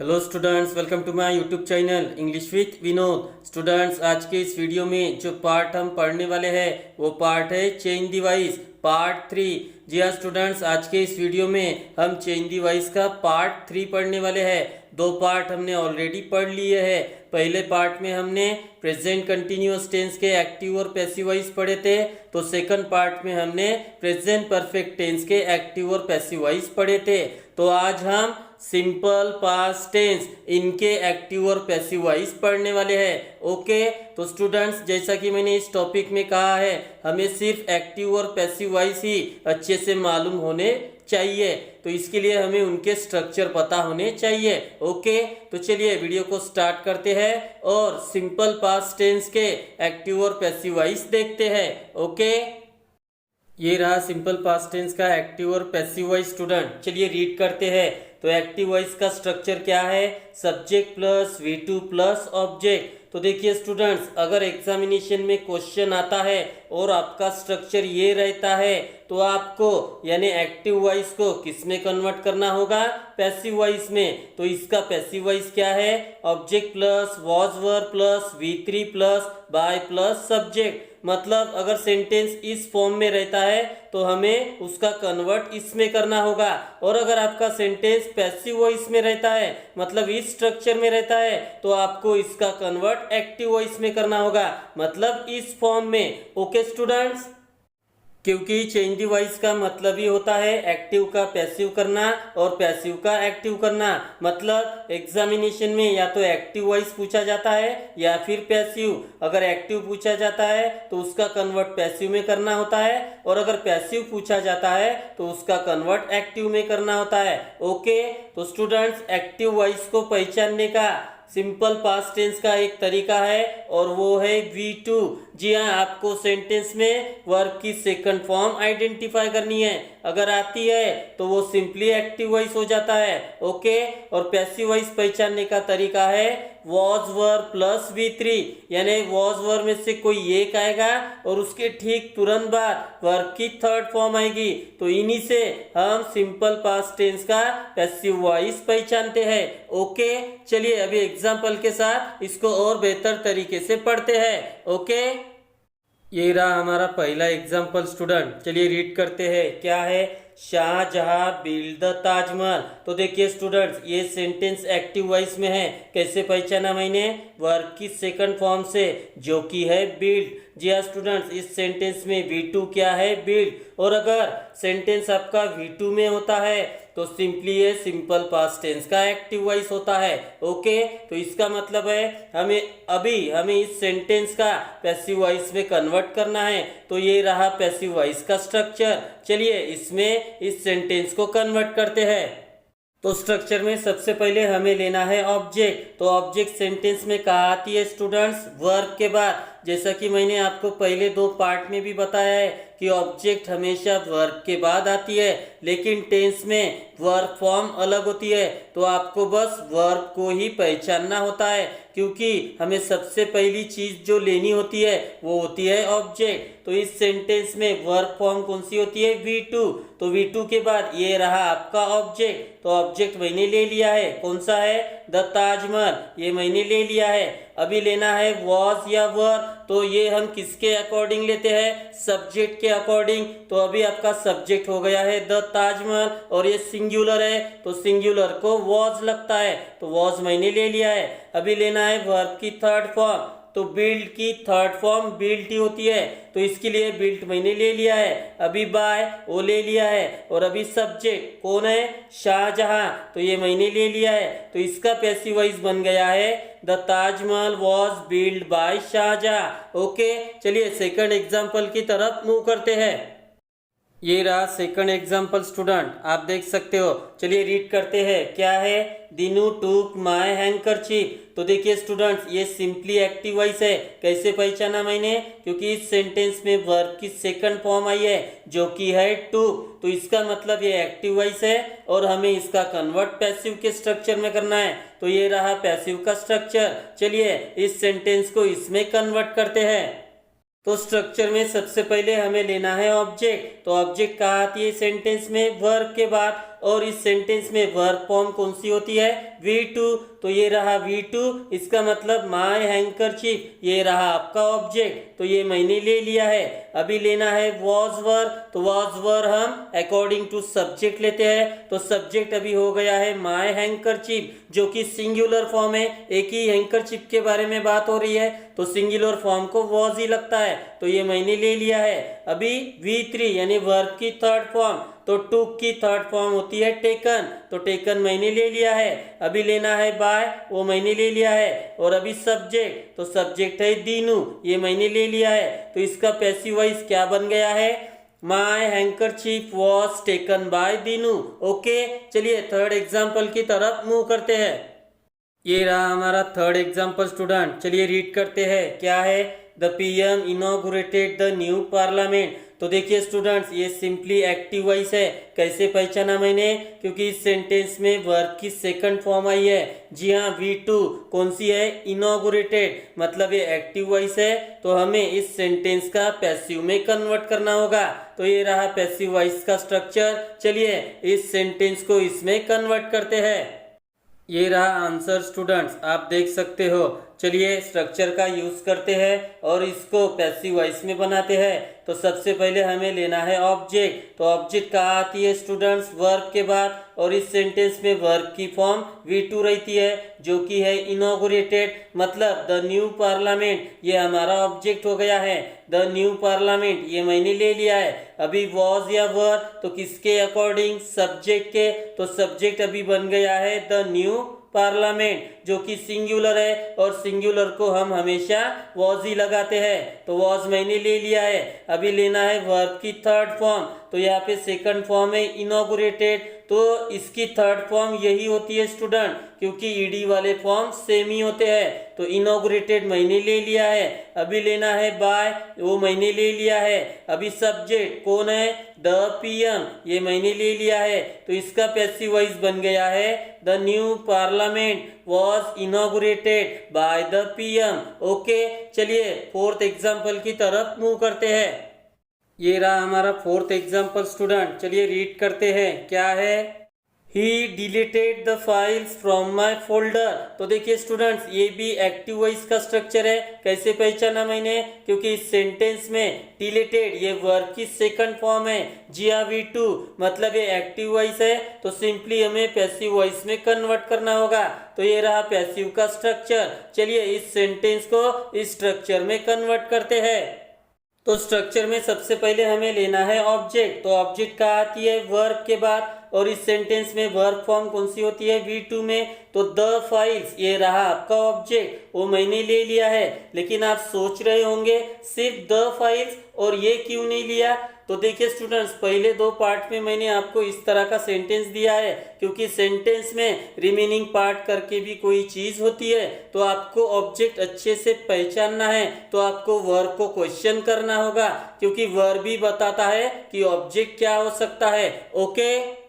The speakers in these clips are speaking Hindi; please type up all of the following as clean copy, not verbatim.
Hello students, welcome to my YouTube channel English with Vinod. Students, आज के इस वीडियो में जो पार्ट हम पढ़ने वाले हैं वो पार्ट है चेंज द वॉइस पार्ट 3। जी हाँ स्टूडेंट्स, आज के इस वीडियो में हम चेंज द वॉइस का पार्ट 3 पढ़ने वाले हैं। दो पार्ट हमने ऑलरेडी पढ़ लिए हैं। पहले पार्ट में हमने प्रेजेंट कंटिन्यूअस टेंस के एक्टिव और पैसिव वॉइस पढ़े थे, तो सेकंड पार्ट में हमने प्रेजेंट परफेक्ट टेंस के एक्टिव और पैसिव वॉइस पढ़े थे। तो आज हम सिंपल पास्ट टेंस इनके एक्टिव और पैसिव वॉइस पढ़ने वाले हैं। ओके, तो स्टूडेंट्स, जैसा कि मैंने इस टॉपिक में कहा है, हमें सिर्फ एक्टिव और पैसिव वॉइस ही अच्छे से मालूम होने चाहिए। तो इसके लिए हमें उनके स्ट्रक्चर पता होने चाहिए। ओके, तो चलिए वीडियो को स्टार्ट करते हैं और सिंपल पास्ट टेंस के एक्टिव और पैसिव वॉइस देखते हैं। ओके, ये रहा सिंपल पास्ट टेंस का एक्टिव और पैसिव वॉइस। स्टूडेंट, चलिए रीड करते हैं। तो एक्टिव वॉइस का स्ट्रक्चर क्या है? Subject plus V2 plus object. तो देखिए स्टूडेंट्स, अगर एग्जामिनेशन में क्वेश्चन आता है और आपका स्ट्रक्चर ये रहता है तो आपको यानी एक्टिव वॉइस को किस में कन्वर्ट करना होगा? पैसिव वॉइस में। तो इसका पैसिव वॉइस क्या है? Object plus was were plus V3 plus by plus subject. मतलब अगर सेंटेंस इस फॉर्म में रहता है तो हमें उसका कन्वर्ट इसमें करना होगा, और अगर आपका सेंटेंस पैसिव वॉइस में रहता है मतलब इस स्ट्रक्चर में रहता है तो आपको इसका कन्वर्ट एक्टिव वॉइस में करना होगा, मतलब इस फॉर्म में। ओके स्टूडेंट्स, क्योंकि चेंज द वॉइस का मतलब ही होता है एक्टिव का पैसिव करना और पैसिव का एक्टिव करना। मतलब एग्जामिनेशन में या तो एक्टिव वॉइस पूछा जाता है या फिर पैसिव। अगर एक्टिव पूछा जाता है तो उसका कन्वर्ट पैसिव में करना होता है, और अगर पैसिव पूछा जाता है तो उसका कन्वर्ट एक्टिव में करना होता है। ओके, तो स्टूडेंट्स, एक्टिव वॉइस को पहचानने का सिंपल पास्ट टेंस का एक तरीका है और वो है V2। जी हाँ, आपको सेंटेंस में वर्ब की सेकंड फॉर्म आइडेंटिफाई करनी है। अगर आती है तो वो सिंपली एक्टिव वॉइस हो जाता है। ओके, और पैसिव वॉइस पहचानने का तरीका है वॉज वर प्लस V3, यानी वॉज वर में से कोई एक आएगा और उसके ठीक तुरंत बाद वर्ब की थर्ड फॉर्म आएगी। तो इन्हीं से हम सिंपल पास्ट टेंस का पैसिव वॉइस पहचानते हैं। ओके, चलिए अभी एग्जाम्पल के साथ इसको और बेहतर तरीके से पढ़ते हैं। ओके, ये रहा हमारा पहला एग्जाम्पल। स्टूडेंट, चलिए रीड करते हैं। क्या है? Shah Jahan build the Taj Mahal. तो देखिए स्टूडेंट्स, ये सेंटेंस एक्टिव वॉइस में है। कैसे पहचाना मैंने? वर्ब की सेकंड फॉर्म से, जो कि है बिल्ड। जी हाँ स्टूडेंट्स, इस सेंटेंस में V2 क्या है? बिल्ड। और अगर सेंटेंस आपका V2 में होता है तो सिंपली ये सिंपल पास्ट टेंस का एक्टिव वॉइस होता है। ओके, तो इसका मतलब है हमें इस सेंटेंस का पैसिव वॉइस में कन्वर्ट करना है। तो ये रहा पैसिव वॉइस का स्ट्रक्चर। चलिए इसमें इस सेंटेंस को कन्वर्ट करते हैं। तो स्ट्रक्चर में सबसे पहले हमें लेना है ऑब्जेक्ट। तो ऑब्जेक्ट सेंटेंस में कहाँ आती है स्टूडेंट्स? वर्ब के बाद। जैसा कि मैंने आपको पहले दो पार्ट में भी बताया है कि ऑब्जेक्ट हमेशा वर्ब के बाद आती है, लेकिन टेंस में वर्ब फॉर्म अलग होती है। तो आपको बस वर्ब को ही पहचानना होता है, क्योंकि हमें सबसे पहली चीज जो लेनी होती है वो होती है ऑब्जेक्ट। तो इस सेंटेंस में वर्ब फॉर्म कौन सी होती है? V2। तो V2 के बाद ये रहा आपका ऑब्जेक्ट। तो ऑब्जेक्ट मैंने ले लिया है। कौन सा है? द ताजमहल, ये मैंने ले लिया है। अभी लेना है वॉज या वर। तो ये हम किसके अकॉर्डिंग लेते हैं? सब्जेक्ट के अकॉर्डिंग। तो अभी आपका सब्जेक्ट हो गया है द ताजमहल और ये सिंगुलर है तो सिंगुलर को वॉज लगता है, तो वॉज मैंने ले लिया है। अभी लेना है वर्ब की थर्ड फॉर्म। तो बिल्ड की थर्ड फॉर्म बिल्ट ही होती है, तो इसके लिए बिल्ट मैंने ले लिया है। अभी बाय वो ले लिया है, और अभी सब्जेक्ट कौन है? शाहजहां, तो ये मैंने ले लिया है। तो इसका पैसिव वॉइस बन गया है the Taj Mahal was build by Shah Jahan. Okay, चलिए सेकंड एग्जाम्पल की तरफ मूव करते हैं। ये रहा सेकंड एग्जाम्पल। स्टूडेंट, आप देख सकते हो। चलिए रीड करते हैं। क्या है? दिनू टूक माय हैंकरचीफ। तो देखिए स्टूडेंट्स, ये सिंपली एक्टिव वॉइस है। कैसे पहचाना मैंने? क्योंकि इस सेंटेंस में वर्ब की सेकंड फॉर्म आई है जो कि है टू। तो इसका मतलब ये एक्टिव वॉइस है और हमें इसका कन्वर्ट पैसिव के स्ट्रक्चर में करना है। तो ये रहा पैसिव का स्ट्रक्चर। चलिए इस सेंटेंस को इसमें कन्वर्ट करते हैं। तो स्ट्रक्चर में सबसे पहले हमें लेना है ऑब्जेक्ट। तो ऑब्जेक्ट कहाँ आती है सेंटेंस में? वर्ब के बाद। और इस सेंटेंस में वर्ब फॉर्म कौन सी होती है, V2। तो ये रहा V2, इसका मतलब माय हैंकरचीफ, ये रहा आपका ऑब्जेक्ट, तो ये मैंने ले लिया है। अभी लेना है वॉज वर, तो वॉज वर हम अकॉर्डिंग टू सब्जेक्ट लेते हैं, तो सब्जेक्ट अभी हो गया है माय हैंकरचीफ, जो कि सिंगुलर फॉर्म है, एक ही हैंकरचीफ के बारे में बात हो रही है, तो सिंगुलर फॉर्म को वॉज ही लगता है, तो ये मैंने ले लिया है। अभी V3 यानी वर्ब की थर्ड फॉर्म, तो टुक की थर्ड फॉर्म होती है टेकन, तो टेकन मैंने ले लिया है। अभी लेना है बाय, वो मैंने ले लिया है। और अभी सब्जेक्ट, तो सब्जेक्ट है दीनू, ये मैंने ले लिया है, तो इसका पैसिव वॉइस क्या बन गया है, my handkerchief was taken by Dinu. Okay, चलिए थर्ड एग्जाम्पल की तरफ मूव करते हैं। ये रहा हमारा थर्ड एग्जाम्पल स्टूडेंट, चलिए रीड करते हैं। क्या है, the PM inaugurated the new parliament. तो देखिए स्टूडेंट्स, ये सिंपली एक्टिव वॉइस है। कैसे पहचाना मैंने, क्योंकि इस सेंटेंस में वर्ब की सेकंड फॉर्म आई है। जी हाँ, V2 कौन सी है, इनॉग्रेटेड, मतलब ये एक्टिव वॉइस है, तो हमें इस सेंटेंस का पैसिव में कन्वर्ट करना होगा। तो ये रहा पैसिव वॉइस का स्ट्रक्चर। चलिए इस सेंटेंस को इसमें कन्वर्ट करते हैं। ये रहा आंसर स्टूडेंट्स, आप देख सकते हो। चलिए स्ट्रक्चर का यूज करते हैं और इसको पैसिव वॉइस में बनाते हैं। तो सबसे पहले हमें लेना है ऑब्जेक्ट। तो ऑब्जेक्ट कहाँ आती है स्टूडेंट्स, वर्ब के बाद, और इस सेंटेंस में वर्ब की फॉर्म V2 रहती है, जो कि है इनॉग्रेटेड, मतलब द न्यू पार्लियामेंट, ये हमारा ऑब्जेक्ट हो गया है। द न्यू पार्लियामेंट ये मैंने ले लिया है। अभी वॉज या वर, तो किसके अकॉर्डिंग, सब्जेक्ट के, तो सब्जेक्ट अभी बन गया है द न्यू पार्लियामेंट, जो कि सिंगुलर है, और सिंगुलर को हम हमेशा वॉज ही लगाते हैं, तो वॉज मैंने ले लिया है। अभी लेना है वर्ब की थर्ड फॉर्म, तो यहाँ पे सेकंड फॉर्म है इनॉग्रेटेड, तो इसकी थर्ड फॉर्म यही होती है स्टूडेंट, क्योंकि ईडी वाले फॉर्म सेम ही होते हैं। तो इनॉग्रेटेड मैंने ले लिया है। अभी लेना है बाय, वो मैंने ले लिया है। अभी सब्जेक्ट कौन है, द पीएम, ये मैंने ले लिया है, तो इसका पैसिव वॉइस बन गया है the new parliament was inaugurated by the PM. Okay, चलिए फोर्थ एग्जाम्पल की तरफ मूव करते हैं। ये रहा हमारा फोर्थ एग्जाम्पल स्टूडेंट, चलिए रीड करते हैं। क्या है, He deleted the files from my folder। तो देखिए स्टूडेंट्स, ये भी एक्टिव वॉइस का स्ट्रक्चर है। कैसे पहचाना मैंने, क्योंकि इस सेंटेंस में डिलीटेड ये वर्ब की सेकंड फॉर्म है, जी हाँ V2, मतलब ये एक्टिव वॉइस है, तो सिंपली हमें पैसिव वॉइस में कन्वर्ट करना होगा। तो ये रहा पैसिव का स्ट्रक्चर। चलिए इस सेंटेंस को इस स्ट्रक्चर में कन्वर्ट करते हैं। तो स्ट्रक्चर में सबसे पहले हमें लेना है ऑब्जेक्ट। तो ऑब्जेक्ट कहाँ आती है, वर्ब के बाद, और इस सेंटेंस में वर्ब फॉर्म कौन सी होती है, V2 में, तो द फाइल्स, ये रहा आपका ऑब्जेक्ट, वो मैंने ले लिया है। लेकिन आप सोच रहे होंगे सिर्फ द फाइल्स, और ये क्यों नहीं लिया। तो देखिए स्टूडेंट्स, पहले दो पार्ट में मैंने आपको इस तरह का सेंटेंस दिया है, क्योंकि सेंटेंस में रिमेनिंग पार्ट करके भी कोई चीज होती है, तो आपको ऑब्जेक्ट अच्छे से पहचानना है, तो आपको वर्ब को क्वेश्चन करना होगा, क्योंकि वर्ब भी बताता है कि ऑब्जेक्ट क्या हो सकता है। ओके,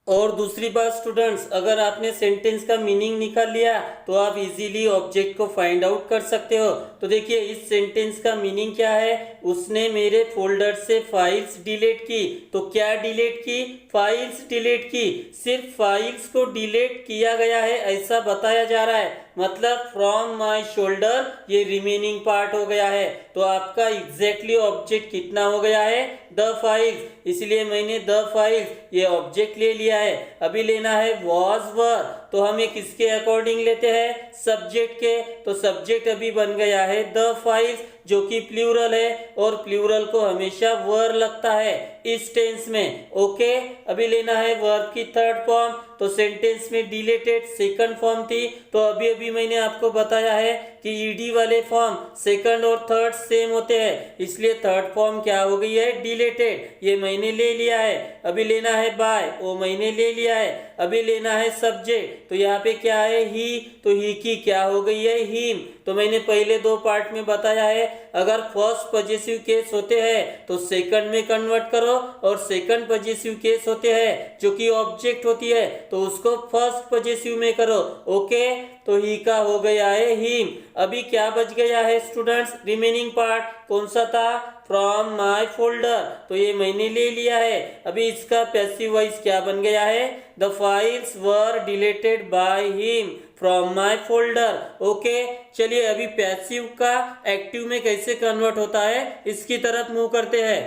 और दूसरी बात स्टूडेंट्स, अगर आपने सेंटेंस का मीनिंग निकाल लिया तो आप इजीली ऑब्जेक्ट को फाइंड आउट कर सकते हो। तो देखिए इस सेंटेंस का मीनिंग क्या है, उसने मेरे फोल्डर से फाइल्स डिलीट की। तो क्या डिलीट की, फाइल्स डिलीट की। सिर्फ फाइल्स को डिलीट किया गया है ऐसा बताया जा रहा है, मतलब फ्रॉम माय शोल्डर ये रिमेनिंग पार्ट हो गया है। तो आपका एग्जैक्टली ऑब्जेक्ट कितना हो गया है, द फाइल्स, इसलिए मैंने द फाइल्स ये ऑब्जेक्ट ले लिया है। अभी लेना है वॉज वर, तो हमें किसके अकॉर्डिंग लेते हैं, सब्जेक्ट के, तो सब्जेक्ट अभी बन गया है द फाइल्स, जो कि प्लूरल है, और प्लूरल को हमेशा वर लगता है इस टेंस में। ओके, अभी लेना है वर्ब की थर्ड फॉर्म, तो सेंटेंस में डिलीटेड सेकंड फॉर्म थी, तो अभी अभी मैंने आपको बताया है कि ईडी वाले फॉर्म सेकंड और थर्ड सेम होते हैं, इसलिए थर्ड फॉर्म क्या हो गई है, डिलीटेड, ये मैंने ले लिया है। अभी लेना है बाय, वो मैंने ले लिया है। अभी लेना है सब्जेक्ट, तो यहाँ पे क्या है, ही, तो ही की क्या हो गई है, हिम, तो मैंने पहले दो पार्ट में बताया है, अगर फर्स्ट पॉजिटिव केस होते हैं तो सेकंड में कन्वर्ट करो, और सेकंड पॉजिटिव केस होते हैं जो कि ऑब्जेक्ट होती है तो उसको फर्स्ट पॉजिटिव में करो। ओके, तो ही का हो गया है हिम। अभी क्या बच गया है स्टूडेंट्स, रिमेनिंग पार्ट कौन सा था, फ्रॉम माई फोल्डर, तो ये मैंने ले लिया है। अभी इसका पैसिव वॉइस क्या बन गया है, the files were deleted by him from my folder. Okay, चलिए अभी पैसिव का एक्टिव में कैसे कन्वर्ट होता है इसकी तरफ मूव करते हैं।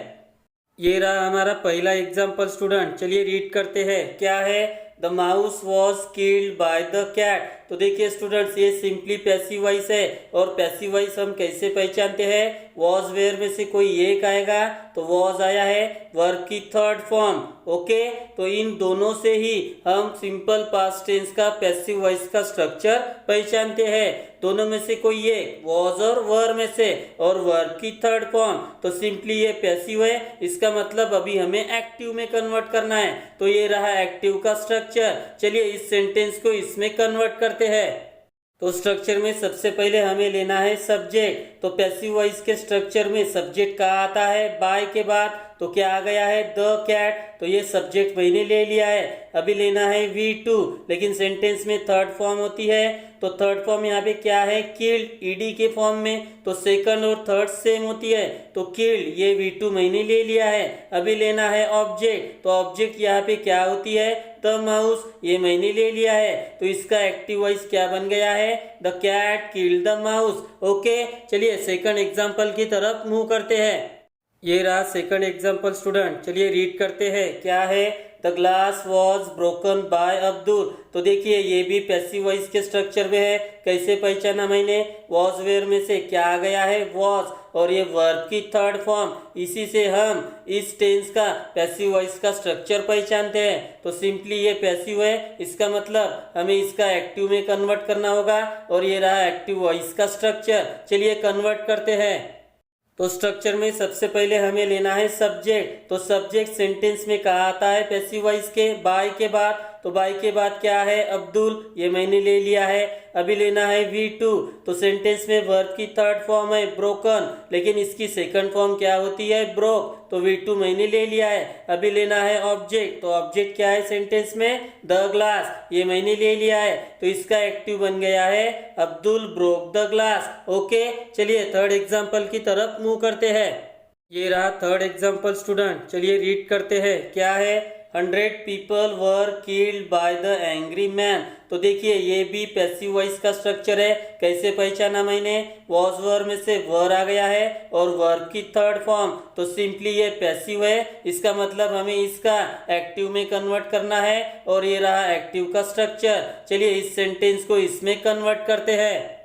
ये रहा हमारा पहला एग्जाम्पल स्टूडेंट, चलिए रीड करते हैं। क्या है, the mouse was killed by the cat. तो देखिए स्टूडेंट्स, ये सिंपली पैसिव वॉइस है, और पैसिव वॉइस हम कैसे पहचानते हैं, वॉज वेयर में से कोई एक आएगा तो वॉज आया है, वर्ब की थर्ड फॉर्म। ओके, तो इन दोनों से ही हम सिंपल पास्ट टेंस का पैसिव वॉइस का स्ट्रक्चर पहचानते हैं। दोनों में से कोई एक, वॉज और वर में से, और वर्ब की थर्ड फॉर्म, तो सिंपली ये पैसिव है। इसका मतलब अभी हमें एक्टिव में कन्वर्ट करना है, तो ये रहा एक्टिव का स्ट्रक्चर। चलिए इस सेंटेंस को इसमें कन्वर्ट करते हैं। तो स्ट्रक्चर में सबसे पहले हमें लेना है सब्जेक्ट। तो पैसिव वॉइस के स्ट्रक्चर में सब्जेक्ट कहाँ आता है, बाय के बाद, तो क्या आ गया है, द कैट, तो ये सब्जेक्ट मैंने ले लिया है। अभी लेना है V2, लेकिन सेंटेंस में थर्ड फॉर्म होती है, तो थर्ड फॉर्म यहाँ पे क्या है, किल्ड, ईडी के फॉर्म में, तो सेकंड और थर्ड सेम होती है, तो किल्ड, ये V2 मैंने ले लिया है। अभी लेना है ऑब्जेक्ट, तो ऑब्जेक्ट यहाँ पे क्या होती है, द माउस, ये मैंने ले लिया है, तो इसका एक्टिव वॉइस क्या बन गया है, the cat killed the mouse. Okay, चलिए सेकंड एग्जाम्पल की तरफ मूव करते हैं। ये रहा सेकंड एग्जाम्पल स्टूडेंट, चलिए रीड करते हैं। क्या है, the glass was broken by Abdul. तो देखिए ये भी पैसिव वॉइस के स्ट्रक्चर में है। कैसे पहचाना मैंने, वॉज वेयर में से क्या आ गया है, वॉज, और ये वर्ब की थर्ड फॉर्म। इसी से हम इस टेंस का पैसिव वॉइस का स्ट्रक्चर पहचानते हैं। तो सिंपली ये पैसिव है, इसका मतलब हमें इसका एक्टिव में कन्वर्ट करना होगा, और ये रहा एक्टिव वॉइस का स्ट्रक्चर। चलिए कन्वर्ट करते हैं। तो स्ट्रक्चर में सबसे पहले हमें लेना है सब्जेक्ट। तो सब्जेक्ट सेंटेंस में कहा आता है पैसिव वॉइस के, बाय के बाद, तो बाय के बाद क्या है, अब्दुल, ये मैंने ले लिया है। अभी लेना है V2, तो सेंटेंस में वर्ब की थर्ड फॉर्म है ब्रोकन, लेकिन इसकी सेकंड फॉर्म क्या होती है, ब्रोक, तो V2 मैंने ले लिया है। अभी लेना है ऑब्जेक्ट, तो ऑब्जेक्ट क्या है सेंटेंस में, द ग्लास, ये मैंने ले लिया है, तो इसका एक्टिव बन गया है, Abdul broke the glass. Okay, चलिए थर्ड एग्जाम्पल की तरफ मूव करते हैं। ये रहा थर्ड एग्जाम्पल स्टूडेंट, चलिए रीड करते हैं। क्या है, 100 people were killed by the angry man। तो देखिए ये भी पैसिव वॉइस का स्ट्रक्चर है। कैसे पहचाना मैंने, वॉज वर में से वर आ गया है, और वर्ब की थर्ड फॉर्म, तो सिंपली ये पैसिव है। इसका मतलब हमें इसका एक्टिव में कन्वर्ट करना है, और ये रहा एक्टिव का स्ट्रक्चर। चलिए इस सेंटेंस को इसमें कन्वर्ट करते हैं।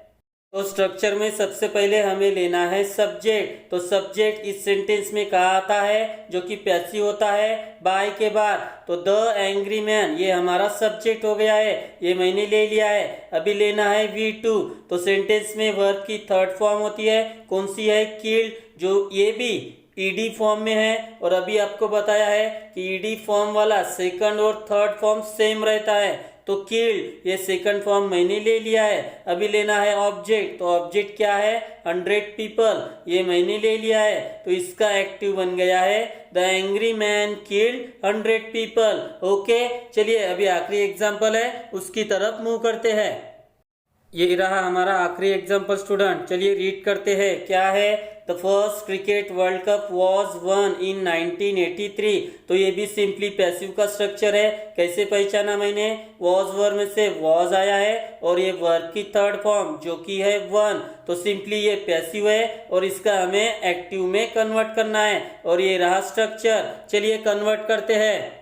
तो स्ट्रक्चर में सबसे पहले हमें लेना है सब्जेक्ट। तो सब्जेक्ट इस सेंटेंस में कहा आता है जो कि पैसिव होता है, बाय के बाद, तो द एंग्री मैन, ये हमारा सब्जेक्ट हो गया है, ये मैंने ले लिया है। अभी लेना है V2, तो सेंटेंस में वर्ब की थर्ड फॉर्म होती है, कौन सी है, किल्ड, जो ये भी ईडी फॉर्म में है, और अभी आपको बताया है कि ईडी फॉर्म वाला सेकंड और थर्ड फॉर्म सेम रहता है, तो किल्ड, ये सेकंड फॉर्म मैंने ले लिया है। अभी लेना है ऑब्जेक्ट, तो ऑब्जेक्ट क्या है, 100 people, ये मैंने ले लिया है, तो इसका एक्टिव बन गया है, the angry man killed 100 people। Okay, चलिए अभी आखिरी एग्जाम्पल है उसकी तरफ मूव करते हैं। ये रहा हमारा आखिरी एग्जाम्पल स्टूडेंट, चलिए रीड करते हैं। क्या है, the first cricket world cup was one in 1983। तो ये भी सिंपली पैसिव का स्ट्रक्चर है। कैसे पहचाना मैंने, वॉज वर्ब में से वॉज आया है, और ये वर्ब की थर्ड फॉर्म जो कि है वन, तो सिंपली ये पैसिव है, और इसका हमें एक्टिव में कन्वर्ट करना है, और ये रहा स्ट्रक्चर। चलिए कन्वर्ट करते हैं।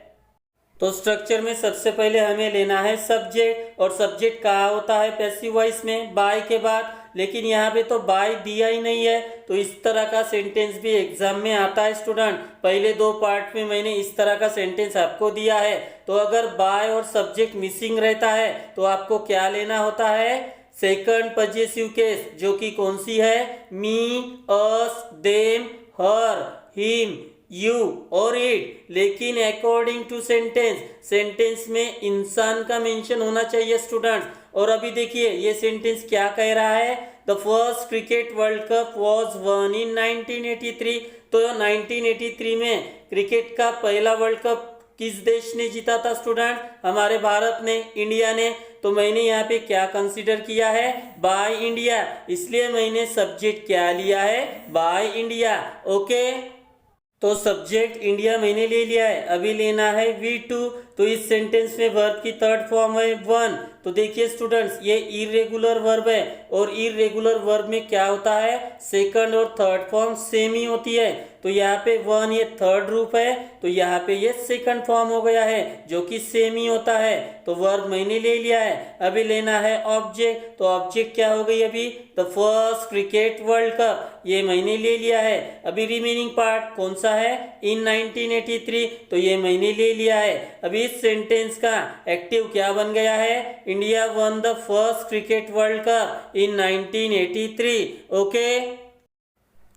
तो स्ट्रक्चर में सबसे पहले हमें लेना है सब्जेक्ट, और सब्जेक्ट कहाँ होता है पैसिव वॉइस में, बाय के बाद, लेकिन यहाँ पे तो बाय दिया ही नहीं है, तो इस तरह का सेंटेंस भी एग्जाम में आता है स्टूडेंट। पहले दो पार्ट में मैंने इस तरह का सेंटेंस आपको दिया है। तो अगर बाय और सब्जेक्ट मिसिंग रहता है तो आपको क्या लेना होता है, सेकंड पॉजिटिव केस, जो कि कौन सी है, मी, अस, देम, हर, हिम, यू और इट। लेकिन अकॉर्डिंग टू सेंटेंस में इंसान का मेंशन होना चाहिए स्टूडेंट्स। और अभी देखिए ये सेंटेंस क्या कह रहा है, the first cricket world cup was one in 1983। तो 1983 में क्रिकेट का पहला वर्ल्ड कप किस देश ने जीता था स्टूडेंट? हमारे भारत ने, इंडिया ने। तो मैंने यहाँ पे क्या कंसीडर किया है? बाय इंडिया, इसलिए मैंने सब्जेक्ट क्या लिया है? By India. ओके, तो सब्जेक्ट इंडिया मैंने ले लिया है। अभी लेना है V2। तो इस सेंटेंस में वर्ब की थर्ड फॉर्म है वन। तो देखिए स्टूडेंट्स, ये इर्रेगुलर वर्ब है और इर्रेगुलर वर्ब में क्या होता है? सेकंड और थर्ड फॉर्म सेम ही होती है। तो यहाँ पे वन ये थर्ड रूप है, तो यहाँ पे ये सेकंड फॉर्म हो गया है जो कि सेम ही होता है। तो वर्ब मैंने ले लिया है। अभी लेना है ऑब्जेक्ट। तो ऑब्जेक्ट क्या हो गई अभी? The first cricket world cup, ये मैंने ले लिया है। अभी रिमेनिंग पार्ट कौन सा है? इन 1983। तो ये मैंने ले लिया है। अभी इस सेंटेंस का एक्टिव क्या बन गया है? India one the first cricket world cup in 1983। Okay,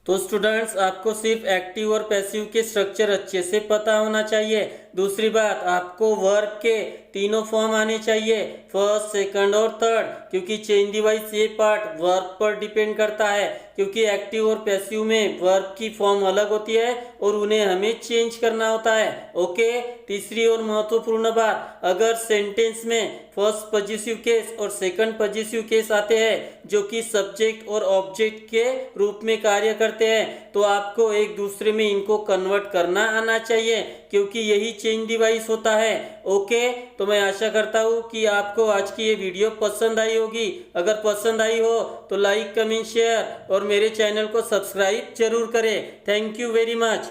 तो स्टूडेंट्स आपको सिर्फ एक्टिव और पैसिव के स्ट्रक्चर अच्छे से पता होना चाहिए। दूसरी बात, आपको वर्ब के तीनों फॉर्म आने चाहिए, फर्स्ट, सेकंड और थर्ड, क्योंकि चेंज द वॉइस ये पार्ट वर्ब पर डिपेंड करता है, क्योंकि एक्टिव और पैसिव में वर्ब की फॉर्म अलग होती है और उन्हें हमें चेंज करना होता है। ओके, तीसरी और महत्वपूर्ण बात, अगर सेंटेंस में फर्स्ट पॉजिटिव केस और सेकंड पॉजिटिव केस आते हैं जो कि सब्जेक्ट और ऑब्जेक्ट के रूप में कार्य करते हैं, तो आपको एक दूसरे में इनको कन्वर्ट करना आना चाहिए, क्योंकि यही चेंज डिवाइस होता है। ओके, तो मैं आशा करता हूँ कि आपको आज की ये वीडियो पसंद आई होगी। अगर पसंद आई हो तो लाइक, कमेंट, शेयर और मेरे चैनल को सब्सक्राइब जरूर करें। Thank you very much.